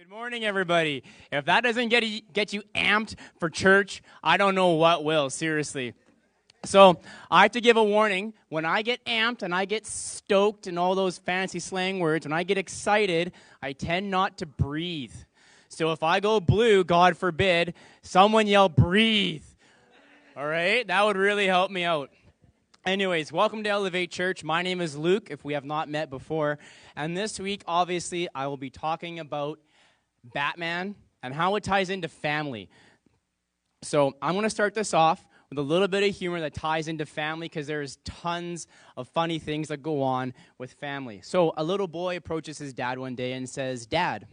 Good morning, everybody. If that doesn't get you amped for church, I don't know what will, seriously. So I have to give a warning. When I get amped and I get stoked and all those fancy slang words, when I get excited, I tend not to breathe. So if I go blue, God forbid, someone yell, breathe. All right? That would really help me out. Anyways, welcome to Elevate Church. My name is Luke, if we have not met before. And this week, obviously, I will be talking about Batman and how it ties into family. So I'm going to start this off with a little bit of humor that ties into family because there's tons of funny things that go on with family. So a little boy approaches his dad one day and says, "Dad,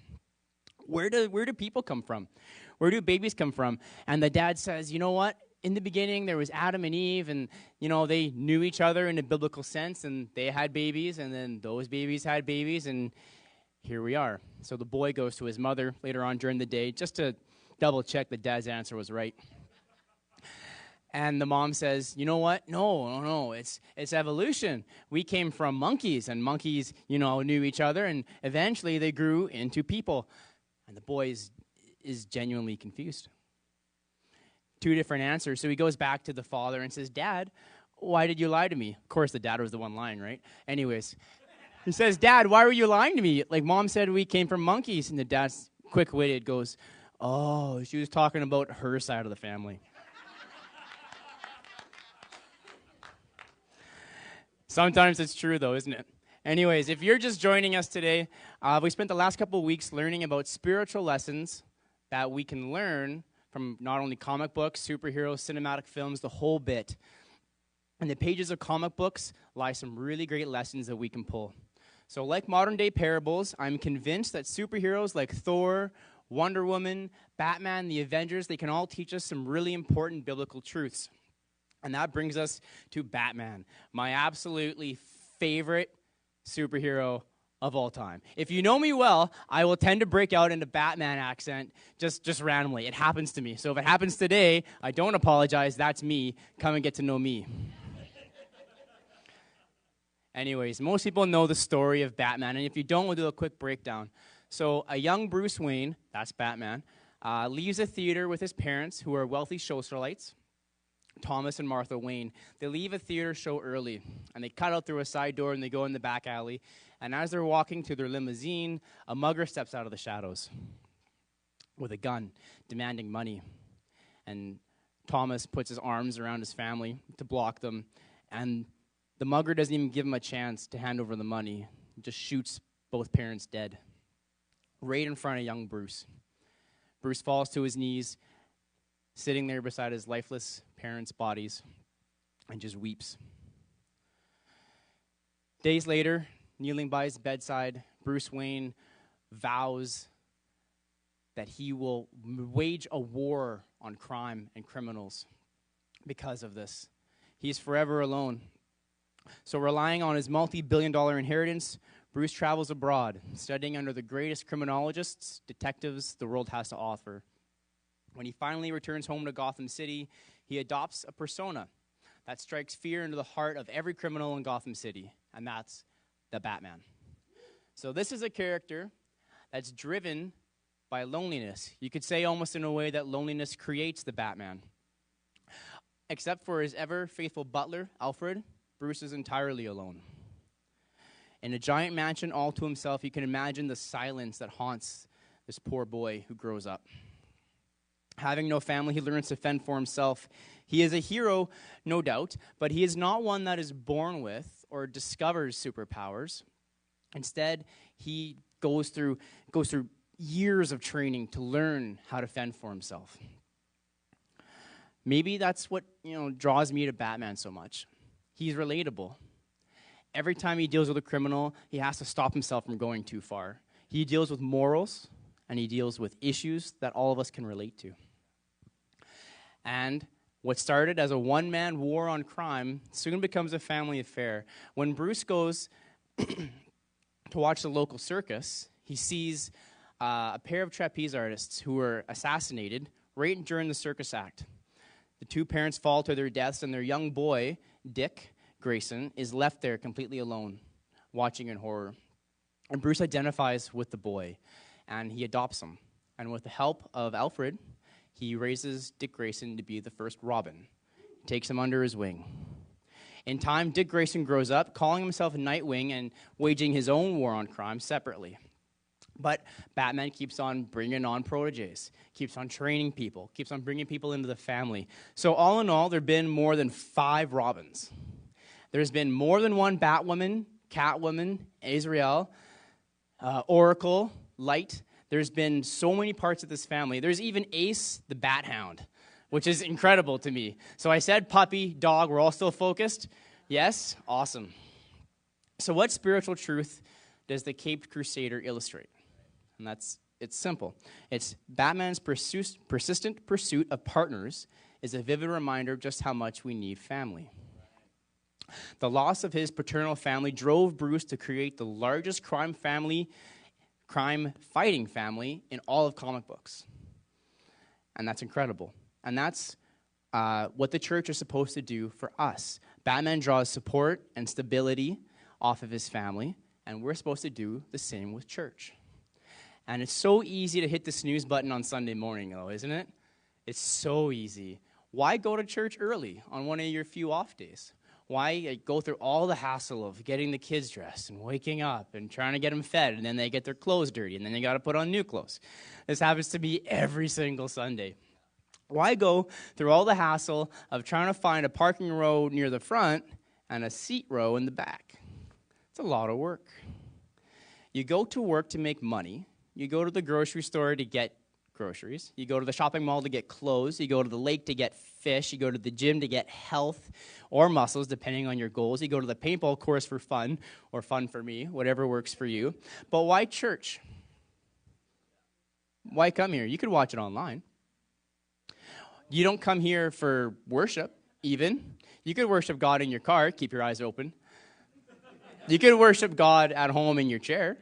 where do people come from? Where do babies come from?" And the dad says, "You know what? In the beginning, there was Adam and Eve, and, they knew each other in a biblical sense, and they had babies, and then those babies had babies, and here we are." So the boy goes to his mother later on during the day just to double-check that dad's answer was right. And the mom says, "You know what? No, it's evolution. We came from monkeys, and monkeys, knew each other, and eventually they grew into people." And the boy is genuinely confused. Two different answers. So he goes back to the father and says, "Dad, why did you lie to me?" Of course, the dad was the one lying, right? Anyways, he says, "Dad, why were you lying to me? Like, Mom said we came from monkeys." And the dad's quick-witted goes, "Oh, she was talking about her side of the family." Sometimes it's true, though, isn't it? Anyways, if you're just joining us today, we spent the last couple of weeks learning about spiritual lessons that we can learn from not only comic books, superheroes, cinematic films, the whole bit. In the pages of comic books lie some really great lessons that we can pull. So like modern-day parables, I'm convinced that superheroes like Thor, Wonder Woman, Batman, the Avengers, they can all teach us some really important biblical truths. And that brings us to Batman, my absolutely favorite superhero of all time. If you know me well, I will tend to break out into Batman accent just randomly. It happens to me. So if it happens today, I don't apologize. That's me. Come and get to know me. Anyways, most people know the story of Batman, and if you don't, we'll do a quick breakdown. So a young Bruce Wayne, that's Batman, leaves a theater with his parents, who are wealthy socialites, Thomas and Martha Wayne. They leave a theater show early, and they cut out through a side door, and they go in the back alley. And as they're walking to their limousine, a mugger steps out of the shadows with a gun, demanding money. And Thomas puts his arms around his family to block them, and the mugger doesn't even give him a chance to hand over the money. He just shoots both parents dead, right in front of young Bruce. Bruce falls to his knees, sitting there beside his lifeless parents' bodies, and just weeps. Days later, kneeling by his bedside, Bruce Wayne vows that he will wage a war on crime and criminals because of this. He's forever alone. So relying on his multi-billion-dollar inheritance, Bruce travels abroad, studying under the greatest criminologists, detectives the world has to offer. When he finally returns home to Gotham City, he adopts a persona that strikes fear into the heart of every criminal in Gotham City, and that's the Batman. So this is a character that's driven by loneliness. You could say almost in a way that loneliness creates the Batman. Except for his ever-faithful butler, Alfred, Bruce is entirely alone. In a giant mansion all to himself, you can imagine the silence that haunts this poor boy who grows up. Having no family, he learns to fend for himself. He is a hero, no doubt, but he is not one that is born with or discovers superpowers. Instead, he goes through years of training to learn how to fend for himself. Maybe that's what draws me to Batman so much. He's relatable. Every time he deals with a criminal, he has to stop himself from going too far. He deals with morals, and he deals with issues that all of us can relate to. And what started as a one-man war on crime soon becomes a family affair. When Bruce goes to watch the local circus, he sees a pair of trapeze artists who were assassinated right during the circus act. The two parents fall to their deaths, and their young boy, Dick Grayson, is left there completely alone, watching in horror. And Bruce identifies with the boy. and he adopts him. And with the help of Alfred, he raises Dick Grayson to be the first Robin. He takes him under his wing. In time, Dick Grayson grows up, calling himself Nightwing and waging his own war on crime separately. But Batman keeps on bringing on proteges, keeps on training people, keeps on bringing people into the family. So all in all, there have been more than 5 Robins. There's been more than one Batwoman, Catwoman, Azrael, Oracle, Light. There's been so many parts of this family. There's even Ace, the Bat Hound, which is incredible to me. So I said puppy, dog, we're all still focused? Yes? Awesome. So what spiritual truth does the Caped Crusader illustrate? And it's simple. It's Batman's persistent pursuit of partners is a vivid reminder of just how much we need family. The loss of his paternal family drove Bruce to create the largest crime-fighting family in all of comic books. And that's incredible. And that's what the church is supposed to do for us. Batman draws support and stability off of his family, and we're supposed to do the same with church. And it's so easy to hit the snooze button on Sunday morning, though, isn't it? It's so easy. Why go to church early on one of your few off days? Why go through all the hassle of getting the kids dressed and waking up and trying to get them fed, and then they get their clothes dirty, and then they got to put on new clothes? This happens to me every single Sunday. Why go through all the hassle of trying to find a parking row near the front and a seat row in the back? It's a lot of work. You go to work to make money. You go to the grocery store to get groceries. You go to the shopping mall to get clothes. You go to the lake to get fish. You go to the gym to get health or muscles, depending on your goals. You go to the paintball course for fun, or fun for me, whatever works for you. But why church? Why come here? You could watch it online. You don't come here for worship, even. You could worship God in your car. Keep your eyes open. You could worship God at home in your chair.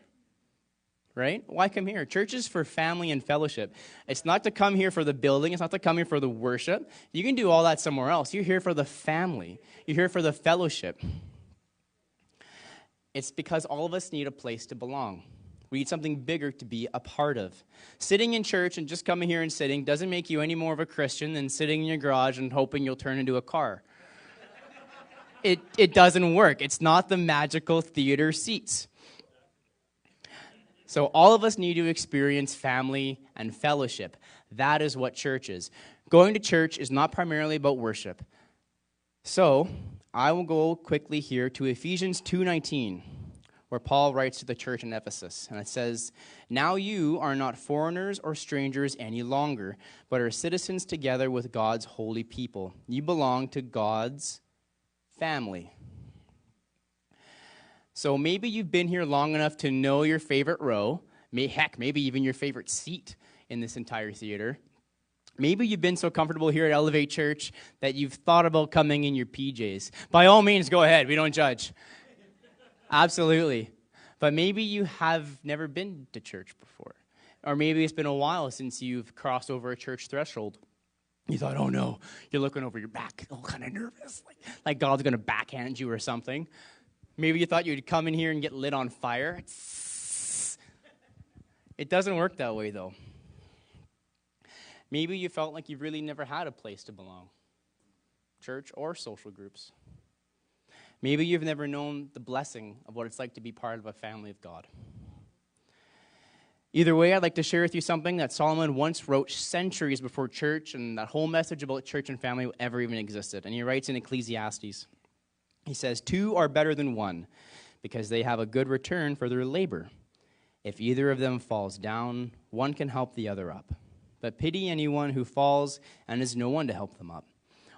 Right? Why come here? Church is for family and fellowship. It's not to come here for the building. It's not to come here for the worship. You can do all that somewhere else. You're here for the family. You're here for the fellowship. It's because all of us need a place to belong. We need something bigger to be a part of. Sitting in church and just coming here and sitting doesn't make you any more of a Christian than sitting in your garage and hoping you'll turn into a car. It doesn't work. It's not the magical theater seats. So all of us need to experience family and fellowship. That is what church is. Going to church is not primarily about worship. So I will go quickly here to Ephesians 2:19, where Paul writes to the church in Ephesus. And it says, "Now you are not foreigners or strangers any longer, but are citizens together with God's holy people. You belong to God's family." So maybe you've been here long enough to know your favorite row, maybe even your favorite seat in this entire theater. Maybe you've been so comfortable here at Elevate Church that you've thought about coming in your PJs. By all means, go ahead. We don't judge. Absolutely. But maybe you have never been to church before. Or maybe it's been a while since you've crossed over a church threshold. You thought, oh no, you're looking over your back, all kind of nervous, like God's going to backhand you or something. Maybe you thought you'd come in here and get lit on fire. It doesn't work that way, though. Maybe you felt like you've really never had a place to belong, church or social groups. Maybe you've never known the blessing of what it's like to be part of a family of God. Either way, I'd like to share with you something that Solomon once wrote centuries before church and that whole message about church and family ever even existed. And he writes in Ecclesiastes. He says, 2 are better than 1, because they have a good return for their labor. If either of them falls down, one can help the other up. But pity anyone who falls and has no one to help them up.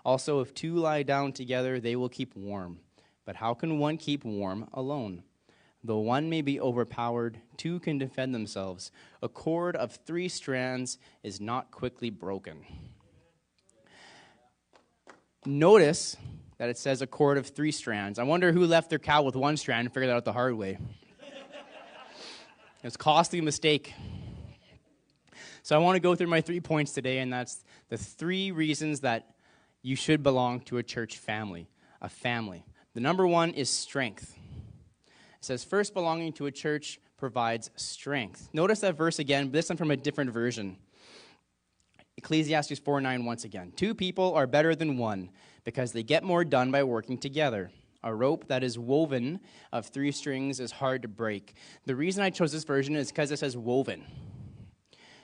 Also, if 2 lie down together, they will keep warm. But how can one keep warm alone? Though one may be overpowered, 2 can defend themselves. A cord of 3 strands is not quickly broken. Notice that it says a cord of 3 strands. I wonder who left their cow with 1 strand and figured that out the hard way. It was a costly mistake. So I want to go through my 3 points today, and that's the 3 reasons that you should belong to a church family, a family. The number 1 is strength. It says, first belonging to a church provides strength. Notice that verse again, but this one from a different version. Ecclesiastes 4:9 once again. Two people are better than one because they get more done by working together. A rope that is woven of 3 strings is hard to break. The reason I chose this version is because it says woven.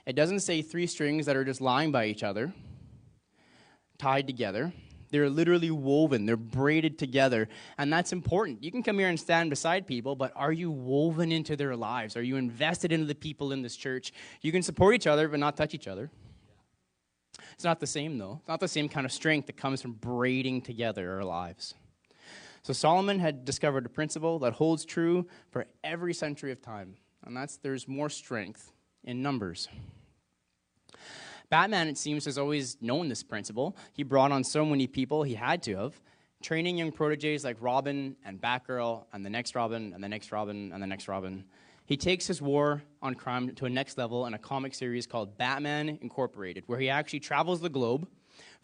It doesn't say 3 strings that are just lying by each other, tied together. They're literally woven. They're braided together. And that's important. You can come here and stand beside people, but are you woven into their lives? Are you invested into the people in this church? You can support each other, but not touch each other. It's not the same, though. It's not the same kind of strength that comes from braiding together our lives. So Solomon had discovered a principle that holds true for every century of time, and that's there's more strength in numbers. Batman, it seems, has always known this principle. He brought on so many people, he had to have, training young proteges like Robin and Batgirl and the next Robin and the next Robin and the next Robin. He takes his war on crime to a next level in a comic series called Batman Incorporated, where he actually travels the globe,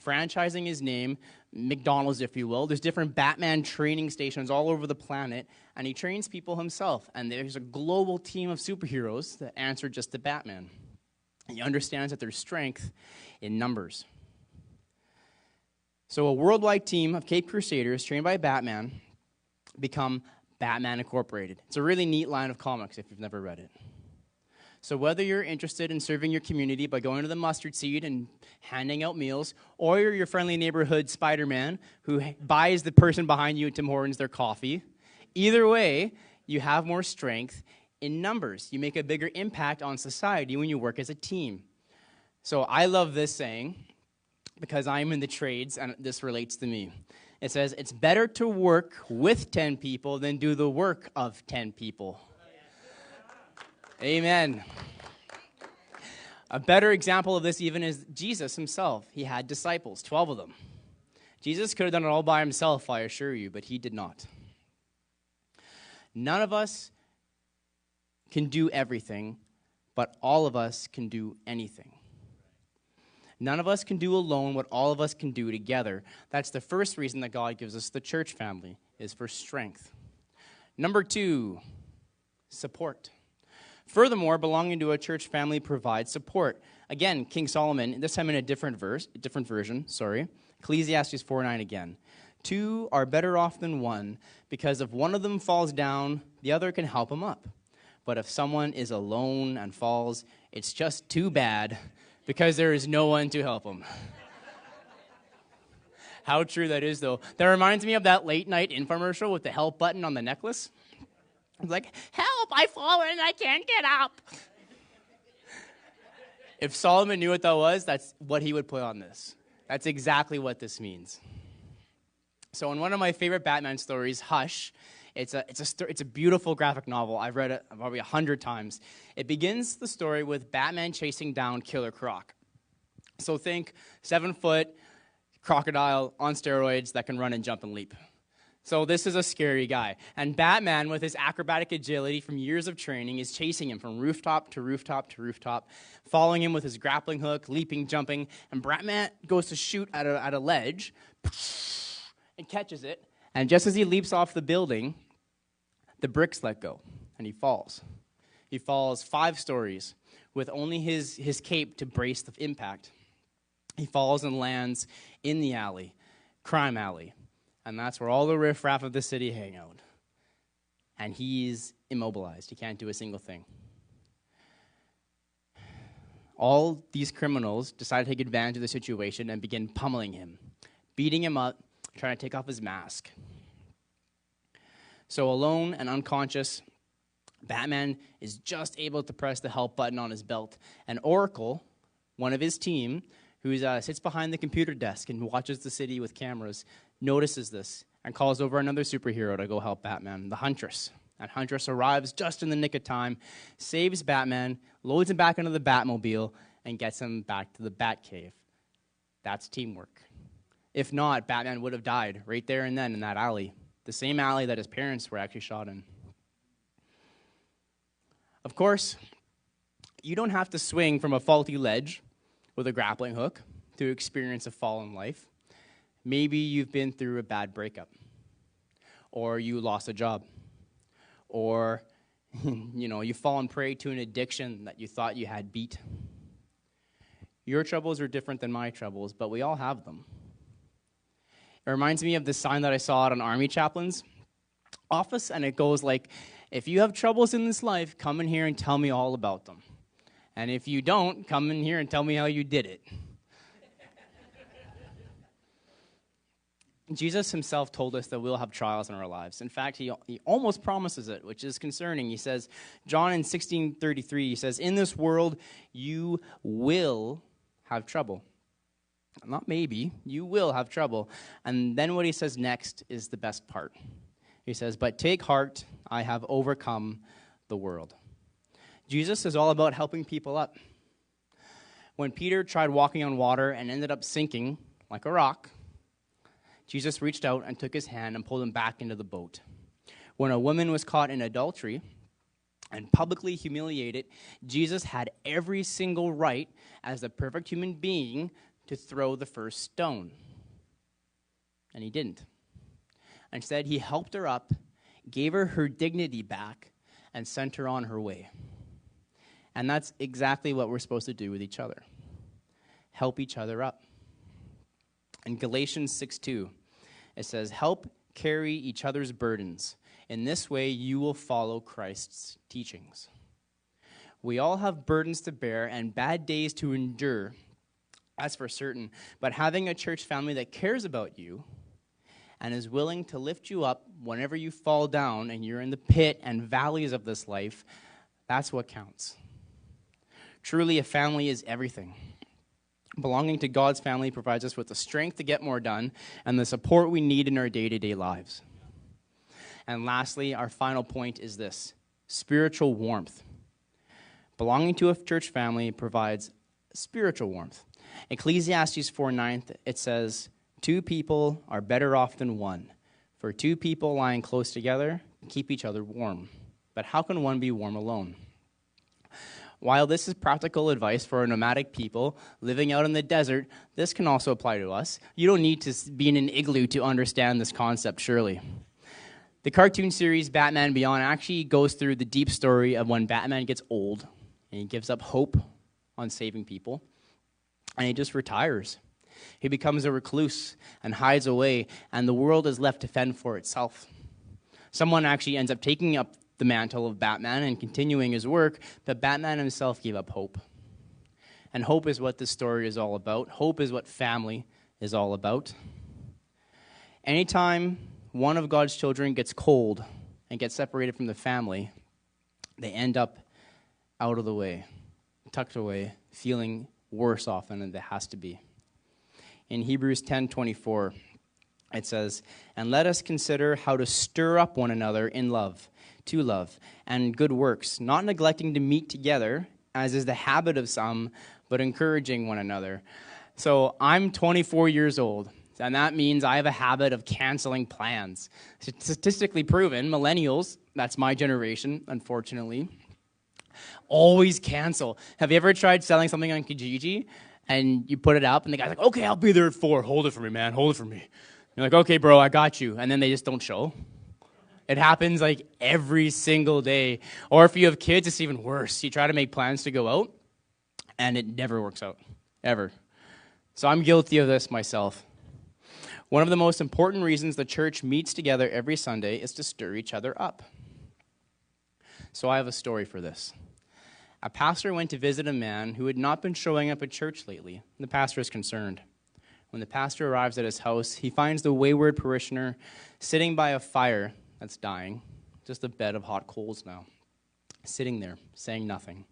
franchising his name, McDonald's, if you will. There's different Batman training stations all over the planet, and he trains people himself. And there's a global team of superheroes that answer just to Batman. And he understands that there's strength in numbers. So a worldwide team of Cape Crusaders trained by Batman become Batman Incorporated. It's a really neat line of comics if you've never read it. So whether you're interested in serving your community by going to the mustard seed and handing out meals, or you're your friendly neighborhood Spider-Man who buys the person behind you at Tim Hortons their coffee, either way, you have more strength in numbers. You make a bigger impact on society when you work as a team. So I love this saying because I'm in the trades and this relates to me. It says, it's better to work with 10 people than do the work of 10 people. Amen. A better example of this even is Jesus himself. He had disciples, 12 of them. Jesus could have done it all by himself, I assure you, but he did not. None of us can do everything, but all of us can do anything. None of us can do alone what all of us can do together. That's the first reason that God gives us the church family, is for strength. Number 2, support. Furthermore, belonging to a church family provides support. Again, King Solomon, this time in a different version, Ecclesiastes 4:9 again. 2 are better off than 1, because if one of them falls down, the other can help him up. But if someone is alone and falls, it's just too bad, because there is no one to help him. How true that is, though. That reminds me of that late night infomercial with the help button on the necklace. It's like, help, I've fallen and I can't get up. If Solomon knew what that was, that's what he would put on this. That's exactly what this means. So in one of my favorite Batman stories, Hush, it's a beautiful graphic novel. I've read it probably 100 times. It begins the story with Batman chasing down Killer Croc. So think 7-foot crocodile on steroids that can run and jump and leap. So this is a scary guy. And Batman, with his acrobatic agility from years of training, is chasing him from rooftop to rooftop to rooftop, following him with his grappling hook, leaping, jumping. And Batman goes to shoot at a ledge and catches it. And just as he leaps off the building, the bricks let go, and he falls. He falls 5 stories with only his cape to brace the impact. He falls and lands in the alley, crime alley. And that's where all the riffraff of the city hang out. And he's immobilized. He can't do a single thing. All these criminals decide to take advantage of the situation and begin pummeling him, beating him up, trying to take off his mask. So alone and unconscious, Batman is just able to press the help button on his belt. And Oracle, one of his team, who sits behind the computer desk and watches the city with cameras, notices this and calls over another superhero to go help Batman, the Huntress. And Huntress arrives just in the nick of time, saves Batman, loads him back into the Batmobile, and gets him back to the Batcave. That's teamwork. If not, Batman would have died right there and then in that alley, the same alley that his parents were actually shot in. Of course, you don't have to swing from a faulty ledge with a grappling hook to experience a fall in life. Maybe you've been through a bad breakup, or you lost a job, or, you've fallen prey to an addiction that you thought you had beat. Your troubles are different than my troubles, but we all have them. It reminds me of this sign that I saw at an army chaplain's office, and it goes like, if you have troubles in this life, come in here and tell me all about them. And if you don't, come in here and tell me how you did it. Jesus himself told us that we'll have trials in our lives. In fact, he almost promises it, which is concerning. He says, John in 16:33, he says, in this world you will have trouble. Not maybe, you will have trouble. And then what he says next is the best part. He says, but take heart, I have overcome the world. Jesus is all about helping people up. When Peter tried walking on water and ended up sinking like a rock, Jesus reached out and took his hand and pulled him back into the boat. When a woman was caught in adultery and publicly humiliated, Jesus had every single right as the perfect human being to throw the first stone. And he didn't. Instead, he helped her up, gave her her dignity back, and sent her on her way. And that's exactly what we're supposed to do with each other. Help each other up. In Galatians 6:2, it says, help carry each other's burdens. In this way, you will follow Christ's teachings. We all have burdens to bear and bad days to endure, that's for certain. But having a church family that cares about you and is willing to lift you up whenever you fall down and you're in the pit and valleys of this life, that's what counts. Truly, a family is everything. Belonging to God's family provides us with the strength to get more done and the support we need in our day-to-day lives. And lastly, our final point is this: spiritual warmth. Belonging to a church family provides spiritual warmth. Ecclesiastes 4:9, it says, 2 people are better off than one, for 2 people lying close together keep each other warm. But how can one be warm alone? While this is practical advice for our nomadic people living out in the desert, this can also apply to us. You don't need to be in an igloo to understand this concept, surely. The cartoon series Batman Beyond actually goes through the deep story of when Batman gets old and he gives up hope on saving people, and he just retires. He becomes a recluse and hides away, and the world is left to fend for itself. Someone actually ends up taking up the mantle of Batman and continuing his work, but Batman himself gave up hope. And hope is what this story is all about. Hope is what family is all about. Anytime one of God's children gets cold and gets separated from the family, they end up out of the way, tucked away, feeling worse off than it has to be. In Hebrews 10:24, it says, and let us consider how to stir up one another in love, to love, and good works, not neglecting to meet together, as is the habit of some, but encouraging one another. So I'm 24 years old, and that means I have a habit of canceling plans. Statistically proven, millennials, that's my generation, unfortunately, always cancel. Have you ever tried selling something on Kijiji, and you put it up, and the guy's like, okay, I'll be there at 4. Hold it for me, man. Hold it for me. You're like, okay, bro, I got you. And then they just don't show. It happens like every single day. Or if you have kids, it's even worse. You try to make plans to go out, and it never works out, ever. So I'm guilty of this myself. One of the most important reasons the church meets together every Sunday is to stir each other up. So I have a story for this. A pastor went to visit a man who had not been showing up at church lately. The pastor is concerned. When the pastor arrives at his house, he finds the wayward parishioner sitting by a fire that's dying, just a bed of hot coals now, sitting there, saying nothing.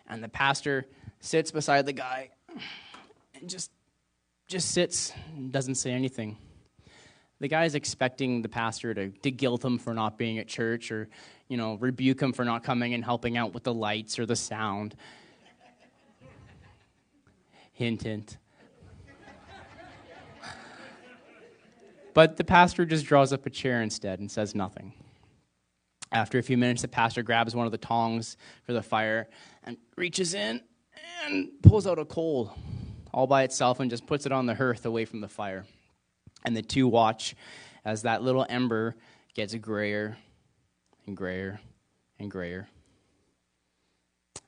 And the pastor sits beside the guy and just sits and doesn't say anything. The guy's expecting the pastor to guilt him for not being at church or, rebuke him for not coming and helping out with the lights or the sound. Hint, hint. But the pastor just draws up a chair instead and says nothing. After a few minutes, the pastor grabs one of the tongs for the fire and reaches in and pulls out a coal all by itself and just puts it on the hearth away from the fire. And the two watch as that little ember gets grayer and grayer and grayer.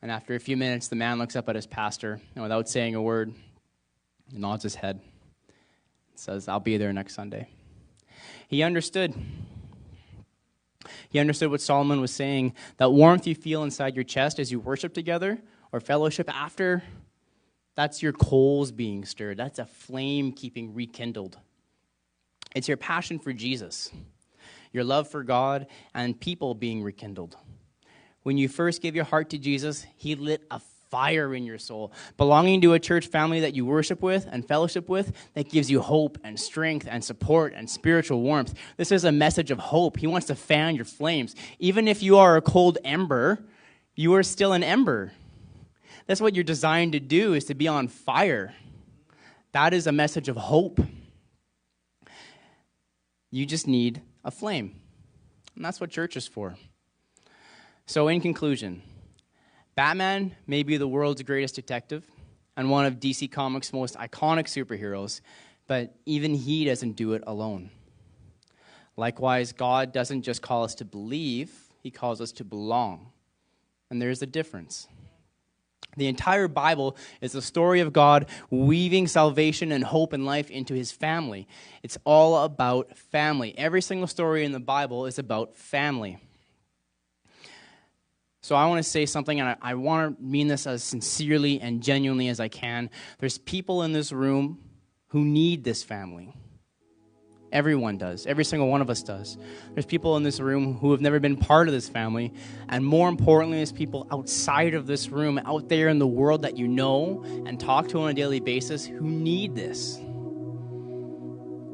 And after a few minutes, the man looks up at his pastor, and without saying a word, he nods his head and says, "I'll be there next Sunday." He understood. He understood what Solomon was saying. That warmth you feel inside your chest as you worship together or fellowship after, that's your coals being stirred. That's a flame keeping rekindled. It's your passion for Jesus, your love for God and people being rekindled. When you first gave your heart to Jesus, he lit a fire in your soul. Belonging to a church family that you worship with and fellowship with, that gives you hope and strength and support and spiritual warmth. This is a message of hope. He wants to fan your flames. Even if you are a cold ember, you are still an ember. That's what you're designed to do, is to be on fire. That is a message of hope. You just need a flame. And that's what church is for. So in conclusion, Batman may be the world's greatest detective and one of DC Comics' most iconic superheroes, but even he doesn't do it alone. Likewise, God doesn't just call us to believe, he calls us to belong. And there's a difference. The entire Bible is the story of God weaving salvation and hope and life into his family. It's all about family. Every single story in the Bible is about family. So I want to say something, and I want to mean this as sincerely and genuinely as I can. There's people in this room who need this family. Everyone does. Every single one of us does. There's people in this room who have never been part of this family. And more importantly, there's people outside of this room, out there in the world that you know and talk to on a daily basis who need this.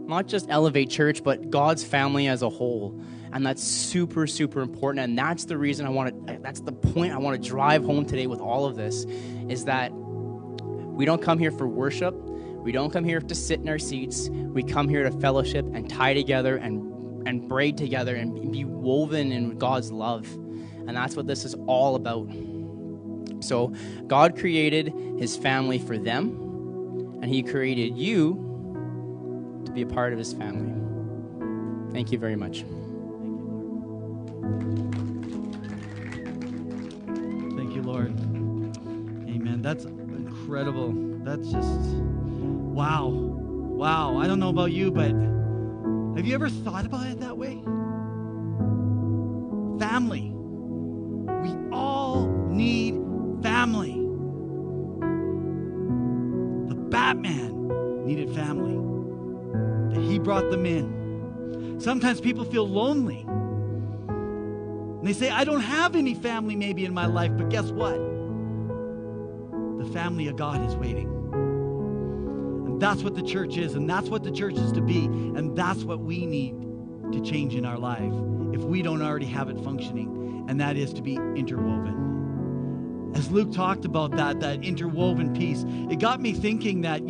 Not just Elevate Church, but God's family as a whole. And that's super, super important. And that's the reason that's the point I want to drive home today with all of this, is that we don't come here for worship. We don't come here to sit in our seats. We come here to fellowship and tie together and braid together and be woven in God's love. And that's what this is all about. So God created his family for them, and he created you to be a part of his family. Thank you very much. Thank you, Lord. Amen. That's incredible. That's just, wow. Wow. I don't know about you, but have you ever thought about it that way? Family. We all need family. The Batman needed family. That he brought them in. Sometimes people feel lonely. And they say, I don't have any family maybe in my life, but guess what? The family of God is waiting. And that's what the church is, and that's what the church is to be, and that's what we need to change in our life if we don't already have it functioning, and that is to be interwoven. As Luke talked about that interwoven piece, it got me thinking that,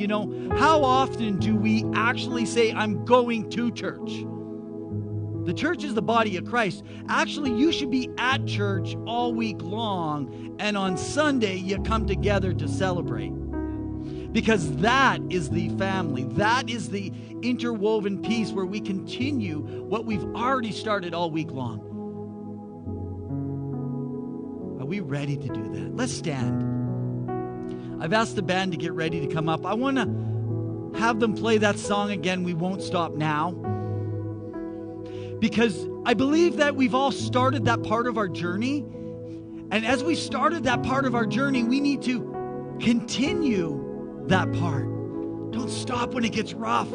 how often do we actually say, I'm going to church? The church is the body of Christ. Actually, you should be at church all week long, and on Sunday, you come together to celebrate. Because that is the family. That is the interwoven piece where we continue what we've already started all week long. Are we ready to do that? Let's stand. I've asked the band to get ready to come up. I want to have them play that song again, We Won't Stop Now. Because I believe that we've all started that part of our journey. And as we started that part of our journey, we need to continue that part. Don't stop when it gets rough.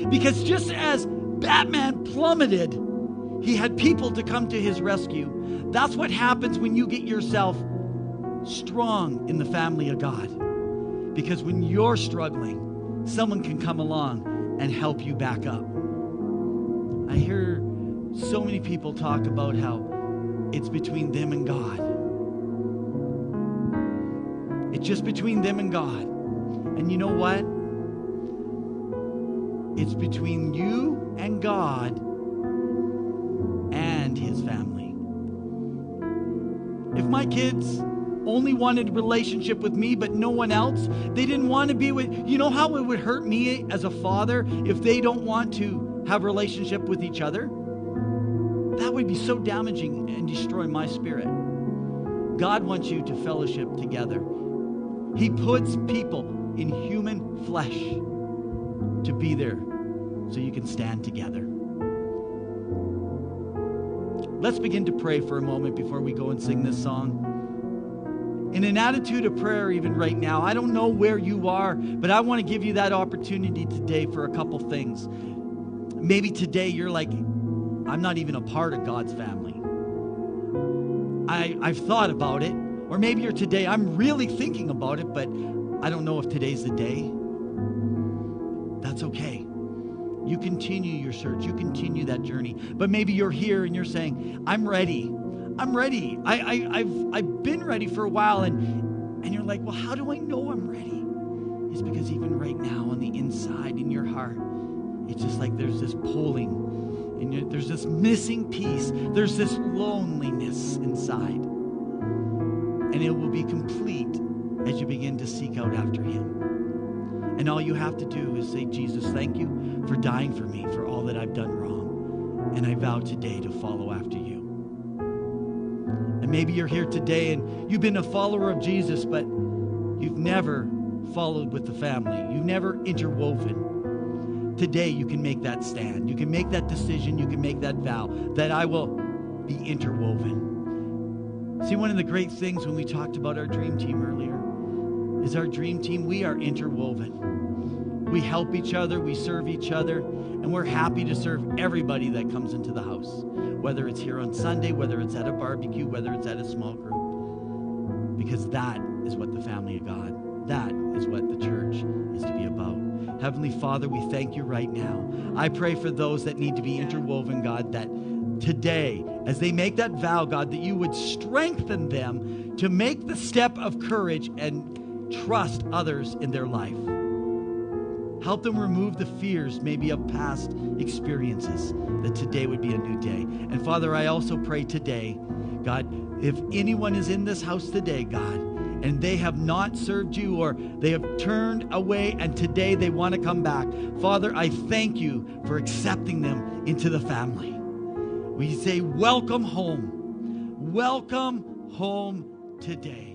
Because just as Batman plummeted, he had people to come to his rescue. That's what happens when you get yourself strong in the family of God. Because when you're struggling, someone can come along and help you back up. I hear so many people talk about how it's between them and God. It's just between them and God. And you know what? It's between you and God and his family. If my kids only wanted a relationship with me but no one else, they didn't want to be with, you know how it would hurt me as a father if they don't want to have a relationship with each other? that would be so damaging and destroy my spirit. God wants you to fellowship together. He puts people in human flesh to be there so you can stand together. Let's begin to pray for a moment before we go and sing this song. In an attitude of prayer, even right now, I don't know where you are, but I want to give you that opportunity today for a couple things. Maybe today you're like, I'm not even a part of God's family. I've thought about it. Or maybe you're today, I'm really thinking about it, but I don't know if today's the day. That's okay. You continue your search. You continue that journey. But maybe you're here and you're saying, I'm ready. I'm ready. I've been ready for a while. And you're like, well, how do I know I'm ready? It's because even right now on the inside, in your heart, it's just like there's this pulling. And there's this missing piece. There's this loneliness inside. And it will be complete as you begin to seek out after Him. And all you have to do is say, Jesus, thank you for dying for me, for all that I've done wrong. And I vow today to follow after you. And maybe you're here today and you've been a follower of Jesus, but you've never followed with the family. You've never interwoven. Today you can make that stand. You can make that decision. You can make that vow that I will be interwoven. See, one of the great things when we talked about our dream team earlier is our dream team, we are interwoven. We help each other, we serve each other, and we're happy to serve everybody that comes into the house, whether it's here on Sunday, whether it's at a barbecue, whether it's at a small group, because that is what the family of God, that is what the church is to be about. Heavenly Father, we thank you right now. I pray for those that need to be interwoven, God, that today, as they make that vow, God, that you would strengthen them to make the step of courage and trust others in their life. Help them remove the fears maybe of past experiences, that today would be a new day. And Father, I also pray today, God, if anyone is in this house today, God, and they have not served you or they have turned away and today they want to come back, Father, I thank you for accepting them into the family. We say, welcome home. Welcome home today.